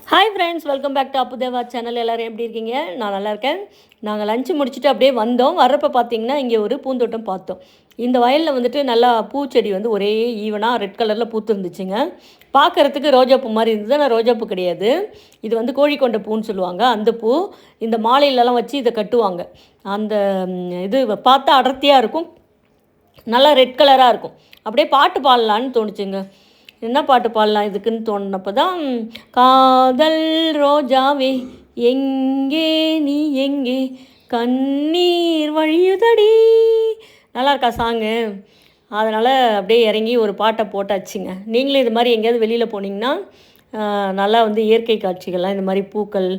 Hi friends, welcome back to Appudeva channel. எல்லோரும் எப்படி இருக்கீங்க? நான் நல்லா இருக்கேன். நாங்கள் லஞ்சு முடிச்சுட்டு அப்படியே வந்தோம். வர்றப்போ பார்த்தீங்கன்னா இங்கே ஒரு பூந்தோட்டம் பார்த்தோம். இந்த வயலில் வந்துட்டு நல்லா பூச்செடி வந்து ஒரே ஈவனாக ரெட் கலரில் பூத்துருந்துச்சுங்க. பார்க்குறதுக்கு ரோஜாப்பூ மாதிரி இருந்தது. ஆனால் ரோஜாப்பூ கிடையாது. இது வந்து கோழிக்கொண்ட பூன்னு சொல்லுவாங்க. அந்த பூ இந்த மாலையிலலாம் வச்சு இதை கட்டுவாங்க. அந்த இது பார்த்தா அடர்த்தியாக இருக்கும், நல்லா ரெட் கலராக இருக்கும். அப்படியே பாட்டு பாடலான்னு தோணுச்சுங்க. என்ன பாட்டு பாடலாம் இதுக்குன்னு தோணுனப்போ தான், காதல் ரோஜாவே எங்கே நீ எங்கே கண்ணீர் வழியுதடி. நல்லா இருக்கா சாங்கு? அதனால் அப்படியே இறங்கி ஒரு பாட்டை போட்டாச்சுங்க. நீங்களும் இது மாதிரி எங்கேயாவது வெளியில் போனீங்கன்னா நல்லா வந்து இயற்கை காட்சிகள்லாம், இந்த மாதிரி பூக்கள்,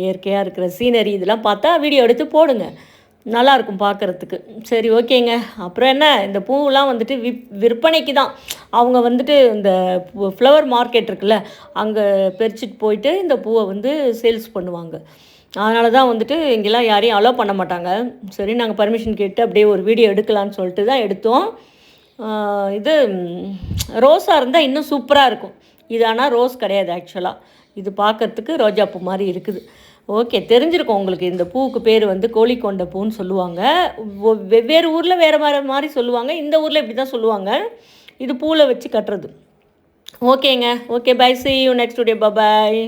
இயற்கையாக இருக்கிற சீனரி இதெல்லாம் பார்த்தா வீடியோ எடுத்து போடுங்க. நல்லாயிருக்கும் பார்க்குறதுக்கு. சரி, ஓகேங்க. அப்புறம் என்ன, இந்த பூவெலாம் வந்துட்டு விற்பனைக்கு தான். அவங்க வந்துட்டு இந்த ஃப்ளவர் மார்க்கெட் இருக்குல்ல, அங்கே பறிச்சுட்டு போயிட்டு இந்த பூவை வந்து சேல்ஸ் பண்ணுவாங்க. அதனால தான் வந்துட்டு இங்கெல்லாம் யாரையும் அலோவ் பண்ண மாட்டாங்க. சரி, நாங்கள் பர்மிஷன் கேட்டு அப்படியே ஒரு வீடியோ எடுக்கலான்னு சொல்லிட்டு தான் எடுத்தோம். இது ரோஸாக இருந்தால் இன்னும் சூப்பராக இருக்கும். இது ஆனால் ரோஸ் கிடையாது ஆக்சுவலாக. இது பார்க்குறதுக்கு ரோஜாப்பூ மாதிரி இருக்குது. ஓகே, தெரிஞ்சிருக்கும் உங்களுக்கு. இந்த பூவுக்கு பேர் வந்து கோழிக்கொண்ட பூன்னு சொல்லுவாங்க. வெவ்வேறு ஊரில் வேறு மாதிரி சொல்லுவாங்க. இந்த ஊரில் இப்படி தான் சொல்லுவாங்க. இது பூவில் வச்சு கட்டுறது. ஓகேங்க. Okay, bye. See you next video. Bye bye.